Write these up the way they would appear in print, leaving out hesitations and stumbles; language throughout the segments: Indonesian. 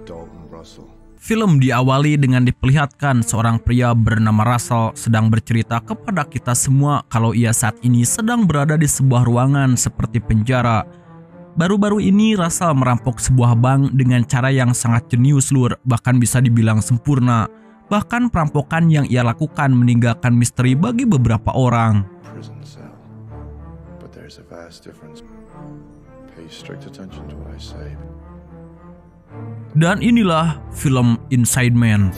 Dalton Russell. Film diawali dengan diperlihatkan seorang pria bernama Russell sedang bercerita kepada kita semua kalau ia saat ini sedang berada di sebuah ruangan seperti penjara. Baru-baru ini Russell merampok sebuah bank dengan cara yang sangat jenius lur, bahkan bisa dibilang sempurna. Bahkan perampokan yang ia lakukan meninggalkan misteri bagi beberapa orang. Prison cell. But there's a vast difference. Pay strict attention to what I say. Dan inilah film Inside Man.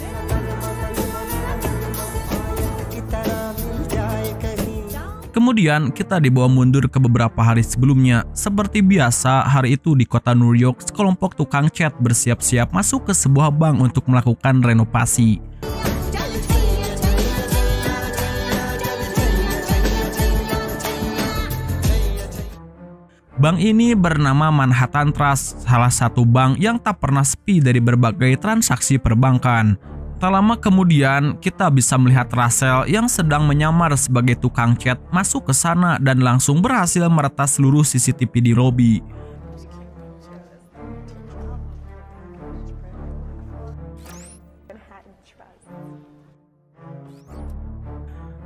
Kemudian kita dibawa mundur ke beberapa hari sebelumnya. Seperti biasa, hari itu di kota New York, sekelompok tukang cat bersiap-siap masuk ke sebuah bank untuk melakukan renovasi. Bank ini bernama Manhattan Trust, salah satu bank yang tak pernah sepi dari berbagai transaksi perbankan. Tak lama kemudian, kita bisa melihat Russell yang sedang menyamar sebagai tukang cat masuk ke sana dan langsung berhasil meretas seluruh CCTV di lobi.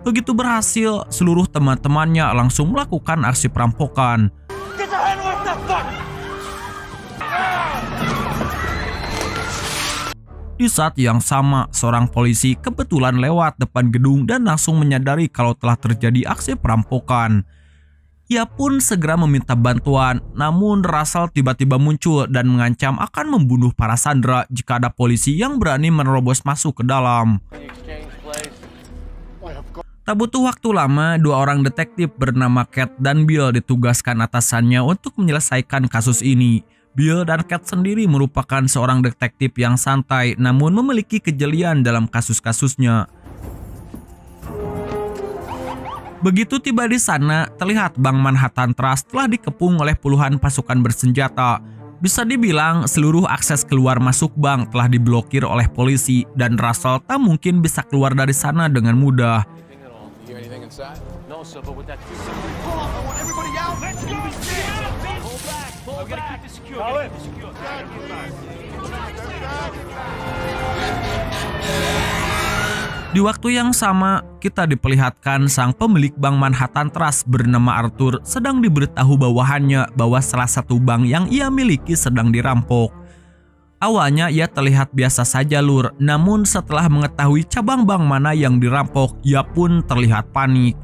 Begitu berhasil, seluruh teman-temannya langsung melakukan aksi perampokan. Di saat yang sama, seorang polisi kebetulan lewat depan gedung dan langsung menyadari kalau telah terjadi aksi perampokan. Ia pun segera meminta bantuan, namun Russell tiba-tiba muncul dan mengancam akan membunuh para sandera jika ada polisi yang berani menerobos masuk ke dalam. Tak butuh waktu lama, dua orang detektif bernama Cat dan Bill ditugaskan atasannya untuk menyelesaikan kasus ini. Bill dan Cat sendiri merupakan seorang detektif yang santai namun memiliki kejelian dalam kasus-kasusnya. Begitu tiba di sana, terlihat Bank Manhattan Trust telah dikepung oleh puluhan pasukan bersenjata. Bisa dibilang seluruh akses keluar masuk bank telah diblokir oleh polisi dan Russell tak mungkin bisa keluar dari sana dengan mudah. Di waktu yang sama, kita diperlihatkan sang pemilik Bank Manhattan Trust bernama Arthur sedang diberitahu bawahannya bahwa salah satu bank yang ia miliki sedang dirampok. Awalnya ia terlihat biasa saja lur, namun setelah mengetahui cabang bank mana yang dirampok, ia pun terlihat panik.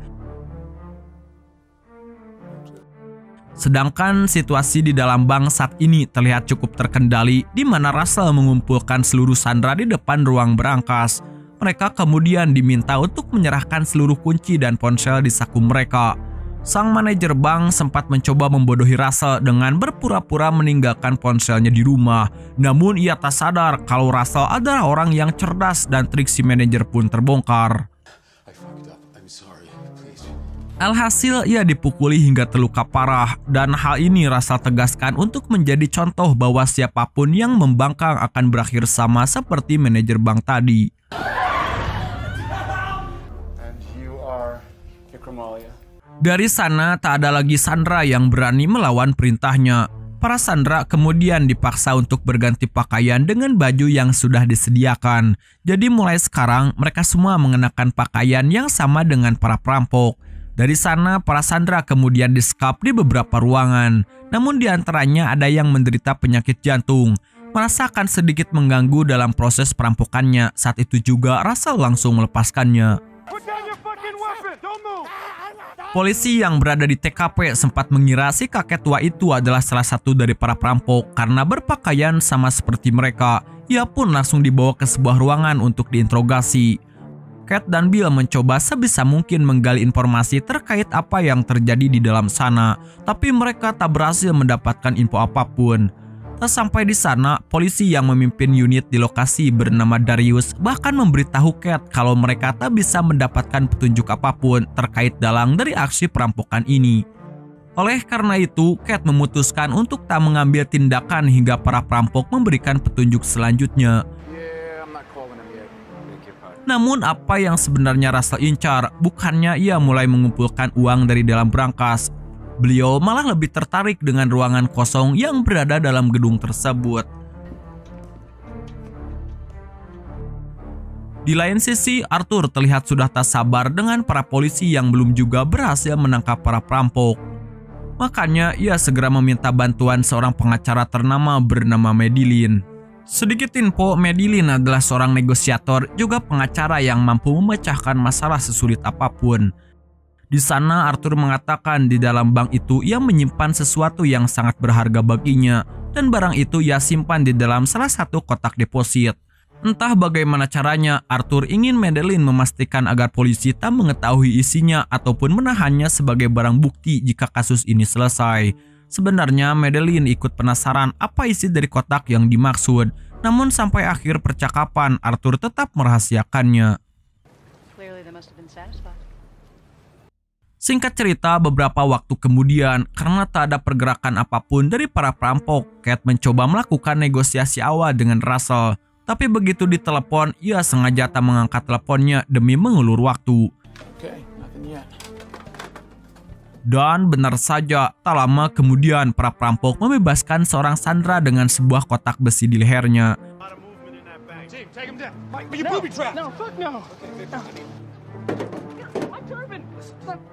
Sedangkan situasi di dalam bank saat ini terlihat cukup terkendali, di mana Russell mengumpulkan seluruh sandera di depan ruang berangkas. Mereka kemudian diminta untuk menyerahkan seluruh kunci dan ponsel di saku mereka. Sang manajer bank sempat mencoba membodohi Russell dengan berpura-pura meninggalkan ponselnya di rumah. Namun ia tak sadar kalau Russell adalah orang yang cerdas dan trik si manajer pun terbongkar. Alhasil ia dipukuli hingga terluka parah dan hal ini Russell tegaskan untuk menjadi contoh bahwa siapapun yang membangkang akan berakhir sama seperti manajer bank tadi. Dari sana tak ada lagi sandera yang berani melawan perintahnya. Para sandera kemudian dipaksa untuk berganti pakaian dengan baju yang sudah disediakan. Jadi mulai sekarang mereka semua mengenakan pakaian yang sama dengan para perampok. Dari sana para sandera kemudian disekap di beberapa ruangan. Namun di antaranya ada yang menderita penyakit jantung. Merasakan sedikit mengganggu dalam proses perampokannya. Saat itu juga Russell langsung melepaskannya. Polisi yang berada di TKP sempat mengira si kakek tua itu adalah salah satu dari para perampok karena berpakaian sama seperti mereka. Ia pun langsung dibawa ke sebuah ruangan untuk diinterogasi. Cat dan Bill mencoba sebisa mungkin menggali informasi terkait apa yang terjadi di dalam sana, tapi mereka tak berhasil mendapatkan info apapun. Tak sampai di sana, polisi yang memimpin unit di lokasi bernama Darius bahkan memberitahu Cat kalau mereka tak bisa mendapatkan petunjuk apapun terkait dalang dari aksi perampokan ini. Oleh karena itu, Cat memutuskan untuk tak mengambil tindakan hingga para perampok memberikan petunjuk selanjutnya. Namun apa yang sebenarnya Russell incar? Bukannya ia mulai mengumpulkan uang dari dalam brankas. Beliau malah lebih tertarik dengan ruangan kosong yang berada dalam gedung tersebut. Di lain sisi, Arthur terlihat sudah tak sabar dengan para polisi yang belum juga berhasil menangkap para perampok. Makanya ia segera meminta bantuan seorang pengacara ternama bernama Madeline. Sedikit info, Madeline adalah seorang negosiator juga pengacara yang mampu memecahkan masalah sesulit apapun. Di sana Arthur mengatakan di dalam bank itu ia menyimpan sesuatu yang sangat berharga baginya dan barang itu ia simpan di dalam salah satu kotak deposit. Entah bagaimana caranya, Arthur ingin Madeline memastikan agar polisi tak mengetahui isinya ataupun menahannya sebagai barang bukti jika kasus ini selesai. Sebenarnya Madeline ikut penasaran apa isi dari kotak yang dimaksud, namun sampai akhir percakapan Arthur tetap merahasiakannya. Singkat cerita, beberapa waktu kemudian, karena tak ada pergerakan apapun dari para perampok, Kate mencoba melakukan negosiasi awal dengan Russell. Tapi begitu ditelepon, ia sengaja tak mengangkat teleponnya demi mengulur waktu. Dan benar saja, tak lama kemudian para perampok membebaskan seorang sandera dengan sebuah kotak besi di lehernya.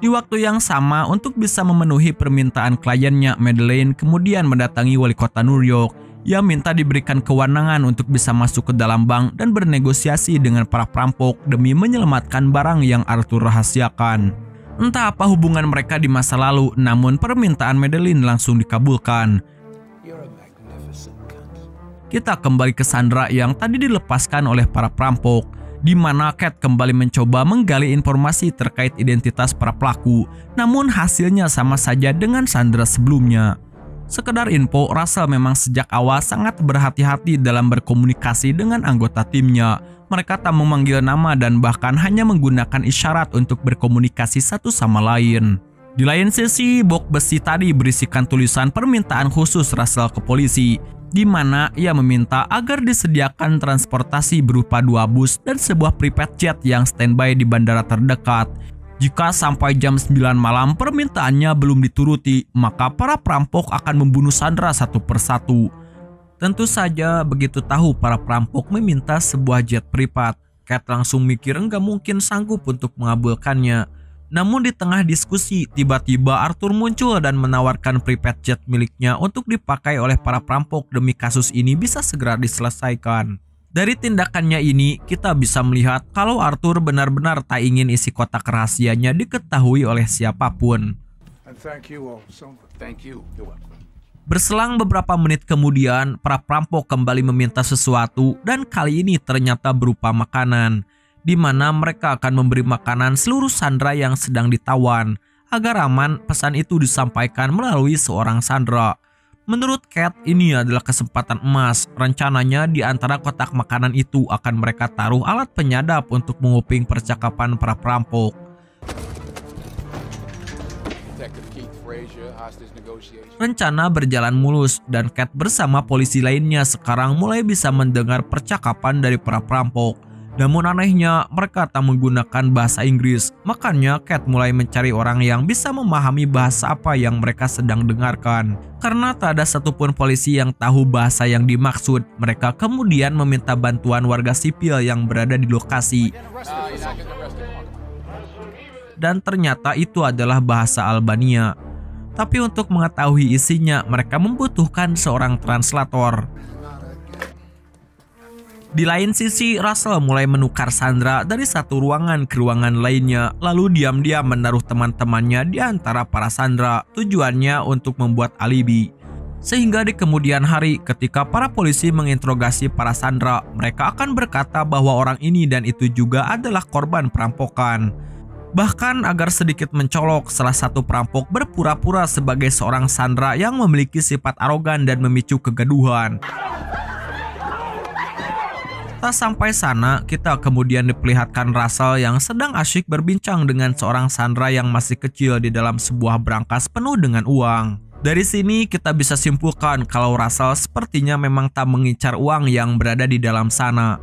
Di waktu yang sama, untuk bisa memenuhi permintaan kliennya, Madeline kemudian mendatangi wali kota New York. Ia minta diberikan kewenangan untuk bisa masuk ke dalam bank dan bernegosiasi dengan para perampok demi menyelamatkan barang yang Arthur rahasiakan. Entah apa hubungan mereka di masa lalu, namun permintaan Madeline langsung dikabulkan. Kita kembali ke Sandra yang tadi dilepaskan oleh para perampok, di mana Kate kembali mencoba menggali informasi terkait identitas para pelaku, namun hasilnya sama saja dengan Sandra sebelumnya. Sekedar info, Russell memang sejak awal sangat berhati-hati dalam berkomunikasi dengan anggota timnya. Mereka tak memanggil nama dan bahkan hanya menggunakan isyarat untuk berkomunikasi satu sama lain. Di lain sisi, box besi tadi berisikan tulisan permintaan khusus Russell ke polisi, di mana ia meminta agar disediakan transportasi berupa 2 bus dan sebuah private jet yang standby di bandara terdekat. Jika sampai jam 9 malam permintaannya belum dituruti, maka para perampok akan membunuh Sandra satu persatu. Tentu saja begitu tahu para perampok meminta sebuah jet privat, Kate langsung mikir nggak mungkin sanggup untuk mengabulkannya. Namun di tengah diskusi, tiba-tiba Arthur muncul dan menawarkan private jet miliknya untuk dipakai oleh para perampok demi kasus ini bisa segera diselesaikan. Dari tindakannya ini, kita bisa melihat kalau Arthur benar-benar tak ingin isi kotak rahasianya diketahui oleh siapapun. Berselang beberapa menit kemudian, para perampok kembali meminta sesuatu dan kali ini ternyata berupa makanan, di mana mereka akan memberi makanan seluruh sandera yang sedang ditawan. Agar aman, pesan itu disampaikan melalui seorang sandera. Menurut Kate, ini adalah kesempatan emas. Rencananya di antara kotak makanan itu akan mereka taruh alat penyadap untuk menguping percakapan para perampok. Rencana berjalan mulus dan Kate bersama polisi lainnya sekarang mulai bisa mendengar percakapan dari para perampok. Namun anehnya, mereka tak menggunakan bahasa Inggris. Makanya Kate mulai mencari orang yang bisa memahami bahasa apa yang mereka sedang dengarkan. Karena tak ada satupun polisi yang tahu bahasa yang dimaksud, mereka kemudian meminta bantuan warga sipil yang berada di lokasi. Dan ternyata itu adalah bahasa Albania. Tapi untuk mengetahui isinya, mereka membutuhkan seorang translator. Di lain sisi, Russell mulai menukar Sandra dari satu ruangan ke ruangan lainnya, lalu diam-diam menaruh teman-temannya di antara para Sandra, tujuannya untuk membuat alibi. Sehingga di kemudian hari, ketika para polisi menginterogasi para Sandra, mereka akan berkata bahwa orang ini dan itu juga adalah korban perampokan. Bahkan agar sedikit mencolok, salah satu perampok berpura-pura sebagai seorang Sandra yang memiliki sifat arogan dan memicu kegaduhan. Tak sampai sana, kita kemudian diperlihatkan Russell yang sedang asyik berbincang dengan seorang Sandra yang masih kecil di dalam sebuah brankas penuh dengan uang. Dari sini kita bisa simpulkan kalau Russell sepertinya memang tak mengincar uang yang berada di dalam sana.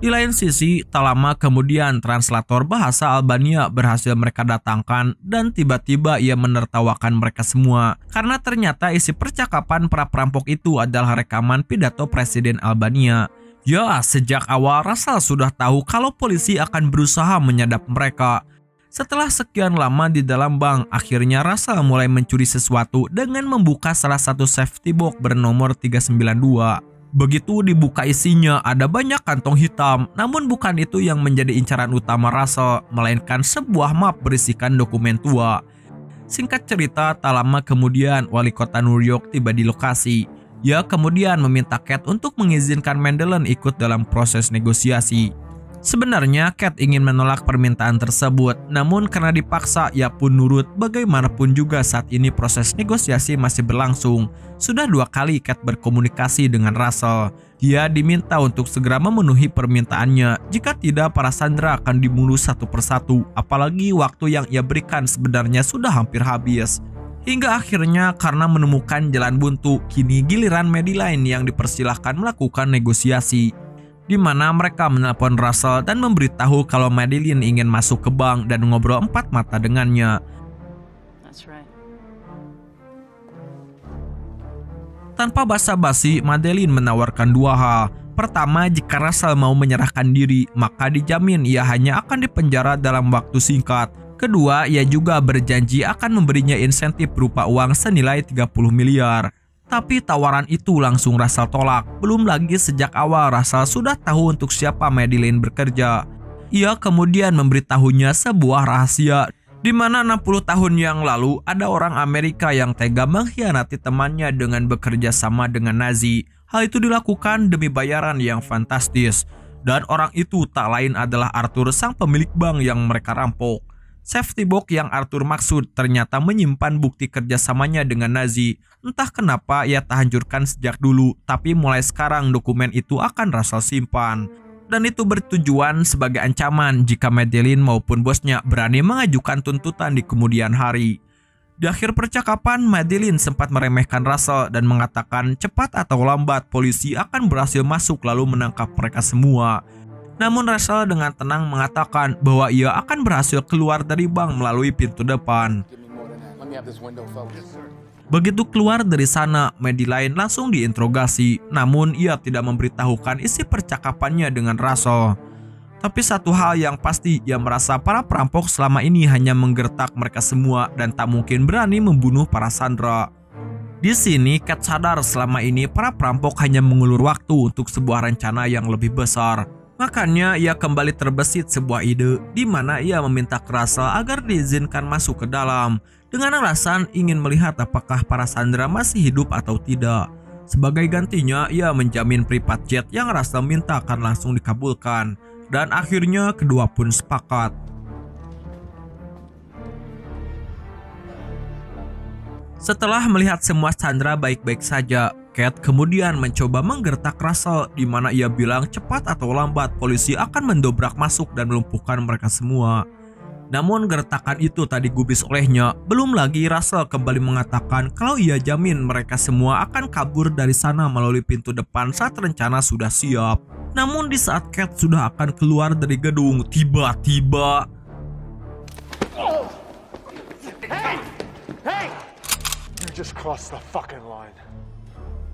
Di lain sisi, tak lama kemudian translator bahasa Albania berhasil mereka datangkan dan tiba-tiba ia menertawakan mereka semua karena ternyata isi percakapan para perampok itu adalah rekaman pidato Presiden Albania. Ya, sejak awal Russell sudah tahu kalau polisi akan berusaha menyadap mereka. Setelah sekian lama di dalam bank, akhirnya Russell mulai mencuri sesuatu dengan membuka salah satu safety box bernomor 392. Begitu dibuka isinya, ada banyak kantong hitam, namun bukan itu yang menjadi incaran utama Russell, melainkan sebuah map berisikan dokumen tua. Singkat cerita, tak lama kemudian wali kota New York tiba di lokasi. Ia kemudian meminta Cat untuk mengizinkan Madeleine ikut dalam proses negosiasi. Sebenarnya Cat ingin menolak permintaan tersebut, namun karena dipaksa ia pun nurut. Bagaimanapun juga saat ini proses negosiasi masih berlangsung. Sudah 2 kali Cat berkomunikasi dengan Russell. Dia diminta untuk segera memenuhi permintaannya, jika tidak para sandera akan dibunuh satu persatu, apalagi waktu yang ia berikan sebenarnya sudah hampir habis. Hingga akhirnya karena menemukan jalan buntu, kini giliran Madeleine yang dipersilahkan melakukan negosiasi, di mana mereka menelpon Russell dan memberitahu kalau Madeleine ingin masuk ke bank dan ngobrol 4 mata dengannya. Tanpa basa-basi, Madeleine menawarkan 2 hal. Pertama, jika Russell mau menyerahkan diri, maka dijamin ia hanya akan dipenjara dalam waktu singkat. Kedua, ia juga berjanji akan memberinya insentif berupa uang senilai 30 miliar. Tapi tawaran itu langsung Russell tolak. Belum lagi sejak awal Russell sudah tahu untuk siapa Madeleine bekerja. Ia kemudian memberitahunya sebuah rahasia, di mana 60 tahun yang lalu ada orang Amerika yang tega mengkhianati temannya dengan bekerja sama dengan Nazi. Hal itu dilakukan demi bayaran yang fantastis. Dan orang itu tak lain adalah Arthur, sang pemilik bank yang mereka rampok. Safety box yang Arthur maksud ternyata menyimpan bukti kerjasamanya dengan Nazi. Entah kenapa ia tak hancurkan sejak dulu, tapi mulai sekarang dokumen itu akan Russell simpan. Dan itu bertujuan sebagai ancaman jika Madeleine maupun bosnya berani mengajukan tuntutan di kemudian hari. Di akhir percakapan, Madeleine sempat meremehkan Russell dan mengatakan cepat atau lambat polisi akan berhasil masuk lalu menangkap mereka semua. Namun Russell dengan tenang mengatakan bahwa ia akan berhasil keluar dari bank melalui pintu depan. Begitu keluar dari sana, Madeleine langsung diinterogasi, namun ia tidak memberitahukan isi percakapannya dengan Russell. Tapi satu hal yang pasti, ia merasa para perampok selama ini hanya menggertak mereka semua dan tak mungkin berani membunuh para sandera. Di sini Cat sadar selama ini para perampok hanya mengulur waktu untuk sebuah rencana yang lebih besar. Makanya ia kembali terbesit sebuah ide, di mana ia meminta ke Russell agar diizinkan masuk ke dalam, dengan alasan ingin melihat apakah para sandera masih hidup atau tidak. Sebagai gantinya, ia menjamin private jet yang Russell minta akan langsung dikabulkan. Dan akhirnya kedua pun sepakat. Setelah melihat semua sandera baik-baik saja, Cat kemudian mencoba menggertak Russell, di mana ia bilang cepat atau lambat polisi akan mendobrak masuk dan melumpuhkan mereka semua. Namun gertakan itu tak digubris olehnya. Belum lagi Russell kembali mengatakan kalau ia jamin mereka semua akan kabur dari sana melalui pintu depan saat rencana sudah siap. Namun di saat Cat sudah akan keluar dari gedung, tiba-tiba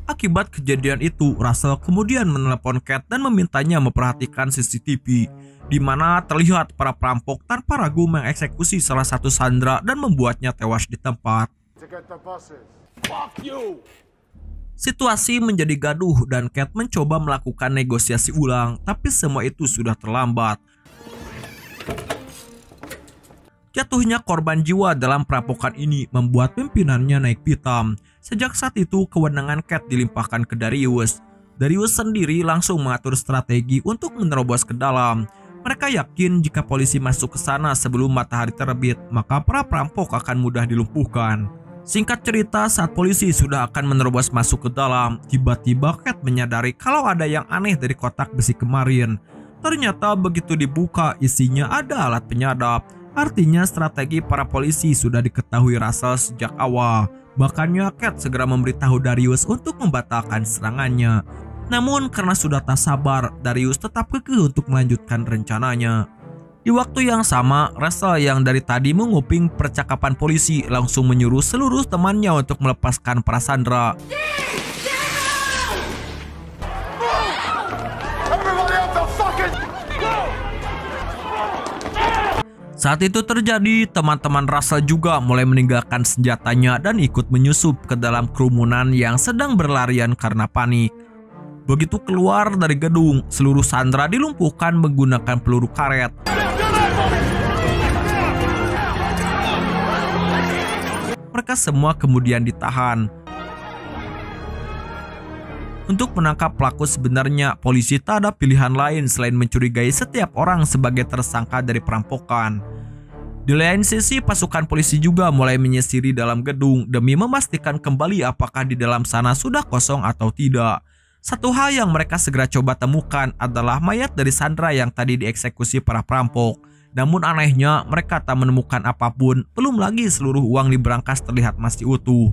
akibat kejadian itu, Russell kemudian menelepon Cat dan memintanya memperhatikan CCTV, di mana terlihat para perampok tanpa ragu mengeksekusi salah satu sandera dan membuatnya tewas di tempat. Situasi menjadi gaduh dan Cat mencoba melakukan negosiasi ulang, tapi semua itu sudah terlambat. Jatuhnya korban jiwa dalam perampokan ini membuat pimpinannya naik pitam. Sejak saat itu, kewenangan Cat dilimpahkan ke Darius. Darius sendiri langsung mengatur strategi untuk menerobos ke dalam. Mereka yakin jika polisi masuk ke sana sebelum matahari terbit, maka para perampok akan mudah dilumpuhkan. Singkat cerita, saat polisi sudah akan menerobos masuk ke dalam, tiba-tiba Cat menyadari kalau ada yang aneh dari kotak besi kemarin. Ternyata begitu dibuka, isinya ada alat penyadap. Artinya strategi para polisi sudah diketahui Russell sejak awal. Makanya Cat segera memberitahu Darius untuk membatalkan serangannya. Namun karena sudah tak sabar, Darius tetap kekeh untuk melanjutkan rencananya. Di waktu yang sama, Russell yang dari tadi menguping percakapan polisi langsung menyuruh seluruh temannya untuk melepaskan para sandera. Saat itu terjadi, teman-teman Russell juga mulai meninggalkan senjatanya dan ikut menyusup ke dalam kerumunan yang sedang berlarian karena panik. Begitu keluar dari gedung, seluruh sandera dilumpuhkan menggunakan peluru karet. Mereka semua kemudian ditahan. Untuk menangkap pelaku sebenarnya, polisi tak ada pilihan lain selain mencurigai setiap orang sebagai tersangka dari perampokan. Di lain sisi, pasukan polisi juga mulai menyisiri dalam gedung demi memastikan kembali apakah di dalam sana sudah kosong atau tidak. Satu hal yang mereka segera coba temukan adalah mayat dari Sandra yang tadi dieksekusi para perampok. Namun anehnya, mereka tak menemukan apapun, belum lagi seluruh uang di brankas terlihat masih utuh.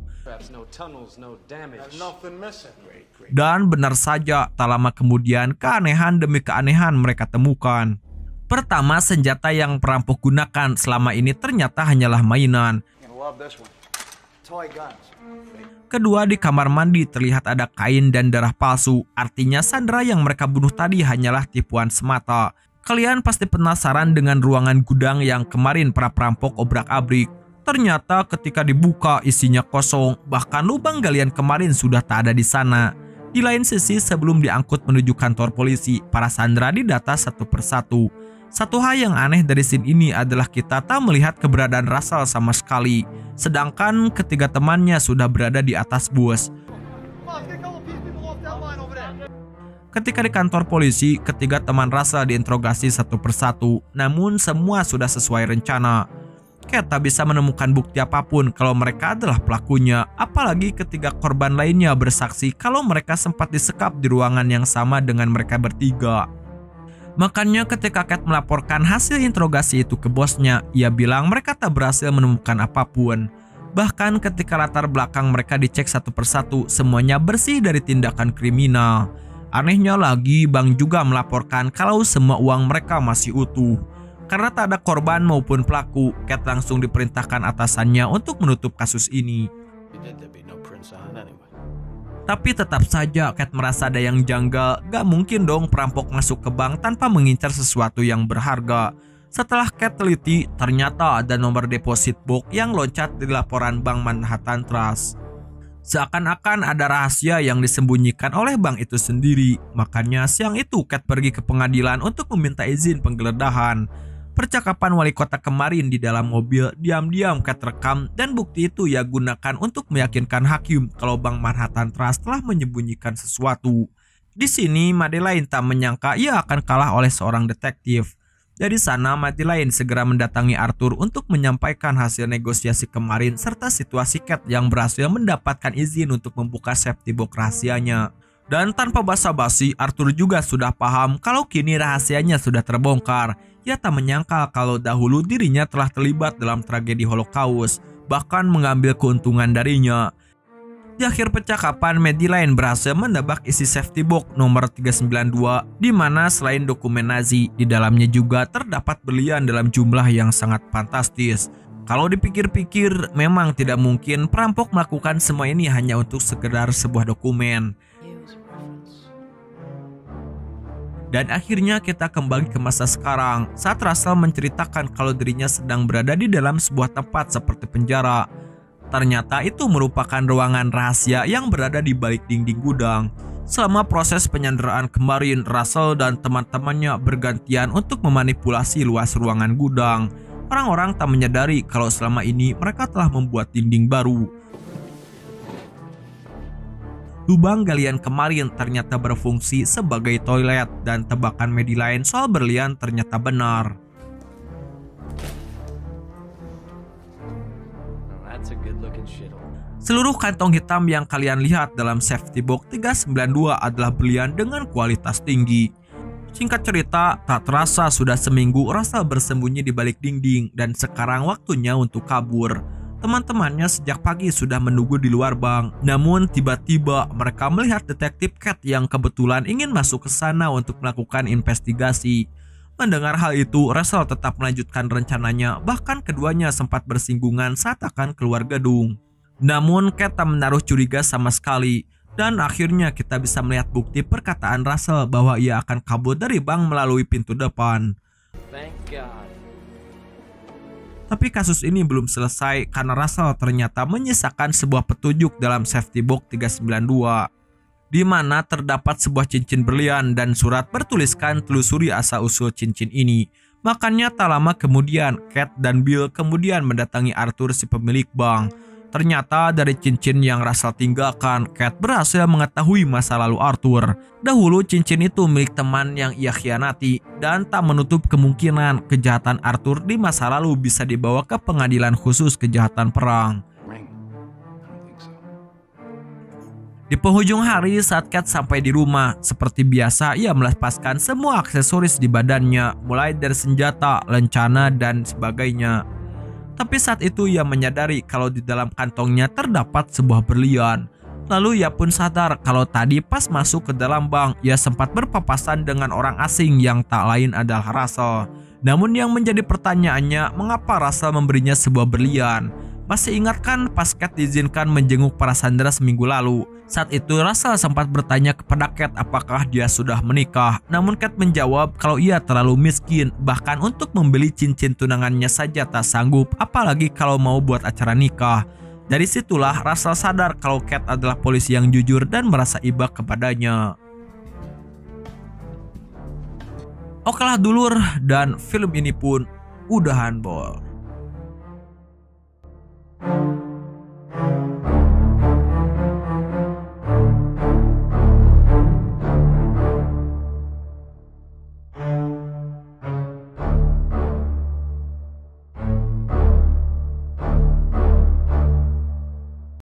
Dan benar saja, tak lama kemudian keanehan demi keanehan mereka temukan. Pertama, senjata yang perampok gunakan selama ini ternyata hanyalah mainan. Kedua, di kamar mandi terlihat ada kain dan darah palsu. Artinya Sandra yang mereka bunuh tadi hanyalah tipuan semata. Kalian pasti penasaran dengan ruangan gudang yang kemarin para perampok obrak-abrik. Ternyata ketika dibuka isinya kosong, bahkan lubang galian kemarin sudah tak ada di sana. Di lain sisi, sebelum diangkut menuju kantor polisi, para Sandra didata satu persatu. Satu hal yang aneh dari scene ini adalah kita tak melihat keberadaan Russell sama sekali. Sedangkan ketiga temannya sudah berada di atas bus. Ketika di kantor polisi, ketiga teman Russell diinterogasi satu persatu. Namun semua sudah sesuai rencana. Cat tak bisa menemukan bukti apapun kalau mereka adalah pelakunya. Apalagi ketiga korban lainnya bersaksi kalau mereka sempat disekap di ruangan yang sama dengan mereka bertiga. Makanya ketika Cat melaporkan hasil interogasi itu ke bosnya, ia bilang mereka tak berhasil menemukan apapun. Bahkan ketika latar belakang mereka dicek satu persatu, semuanya bersih dari tindakan kriminal. Anehnya lagi, Bang juga melaporkan kalau semua uang mereka masih utuh. Karena tak ada korban maupun pelaku, Cat langsung diperintahkan atasannya untuk menutup kasus ini. Tapi tetap saja Cat merasa ada yang janggal. Gak mungkin dong perampok masuk ke bank tanpa mengincar sesuatu yang berharga. Setelah Cat teliti, ternyata ada nomor deposit box yang loncat di laporan Bank Manhattan Trust. Seakan-akan ada rahasia yang disembunyikan oleh bank itu sendiri. Makanya siang itu Cat pergi ke pengadilan untuk meminta izin penggeledahan. Percakapan wali kota kemarin di dalam mobil diam-diam Cat rekam, dan bukti itu ia gunakan untuk meyakinkan hakim kalau Bank Manhattan Trust telah menyembunyikan sesuatu. Di sini Madeleine tak menyangka ia akan kalah oleh seorang detektif. Dari sana Madeleine segera mendatangi Arthur untuk menyampaikan hasil negosiasi kemarin serta situasi Cat yang berhasil mendapatkan izin untuk membuka safety box rahasianya. Dan tanpa basa-basi, Arthur juga sudah paham kalau kini rahasianya sudah terbongkar. Ia tak menyangka kalau dahulu dirinya telah terlibat dalam tragedi Holocaust, bahkan mengambil keuntungan darinya. Di akhir percakapan, Madeleine berhasil menebak isi safety box nomor 392, di mana selain dokumen Nazi, di dalamnya juga terdapat berlian dalam jumlah yang sangat fantastis. Kalau dipikir-pikir, memang tidak mungkin perampok melakukan semua ini hanya untuk sekedar sebuah dokumen. Dan akhirnya kita kembali ke masa sekarang, saat Russell menceritakan kalau dirinya sedang berada di dalam sebuah tempat seperti penjara. Ternyata itu merupakan ruangan rahasia yang berada di balik dinding gudang. Selama proses penyanderaan kemarin, Russell dan teman-temannya bergantian untuk memanipulasi luas ruangan gudang. Orang-orang tak menyadari kalau selama ini mereka telah membuat dinding baru. Lubang galian kemarin ternyata berfungsi sebagai toilet, dan tebakan Madeleine soal berlian ternyata benar. Seluruh kantong hitam yang kalian lihat dalam safety box 392 adalah berlian dengan kualitas tinggi. Singkat cerita, tak terasa sudah seminggu Russell bersembunyi di balik dinding, dan sekarang waktunya untuk kabur. Teman-temannya sejak pagi sudah menunggu di luar bank. Namun tiba-tiba mereka melihat detektif Cat yang kebetulan ingin masuk ke sana untuk melakukan investigasi. Mendengar hal itu, Russell tetap melanjutkan rencananya, bahkan keduanya sempat bersinggungan saat akan keluar gedung. Namun Cat tak menaruh curiga sama sekali, dan akhirnya kita bisa melihat bukti perkataan Russell bahwa ia akan kabur dari bank melalui pintu depan. Tapi kasus ini belum selesai karena Russell ternyata menyisakan sebuah petunjuk dalam safety box 392, di mana terdapat sebuah cincin berlian dan surat bertuliskan telusuri asal-usul cincin ini. Makanya tak lama kemudian, Kate dan Bill kemudian mendatangi Arthur si pemilik bank. Ternyata dari cincin yang Russell tinggalkan, Kate berhasil mengetahui masa lalu Arthur. Dahulu cincin itu milik teman yang ia khianati, dan tak menutup kemungkinan kejahatan Arthur di masa lalu bisa dibawa ke pengadilan khusus kejahatan perang. Di penghujung hari saat Kate sampai di rumah, seperti biasa ia melepaskan semua aksesoris di badannya, mulai dari senjata, lencana, dan sebagainya. Tapi saat itu ia menyadari kalau di dalam kantongnya terdapat sebuah berlian. Lalu ia pun sadar kalau tadi pas masuk ke dalam bank, ia sempat berpapasan dengan orang asing yang tak lain adalah Russell. Namun yang menjadi pertanyaannya, mengapa Russell memberinya sebuah berlian? Masih ingat kan pas Kate diizinkan menjenguk para sandera seminggu lalu? Saat itu Russell sempat bertanya kepada Kate apakah dia sudah menikah. Namun Kate menjawab kalau ia terlalu miskin, bahkan untuk membeli cincin tunangannya saja tak sanggup, apalagi kalau mau buat acara nikah. Dari situlah Russell sadar kalau Kate adalah polisi yang jujur dan merasa iba kepadanya. Okelah dulur, dan film ini pun udahan bol.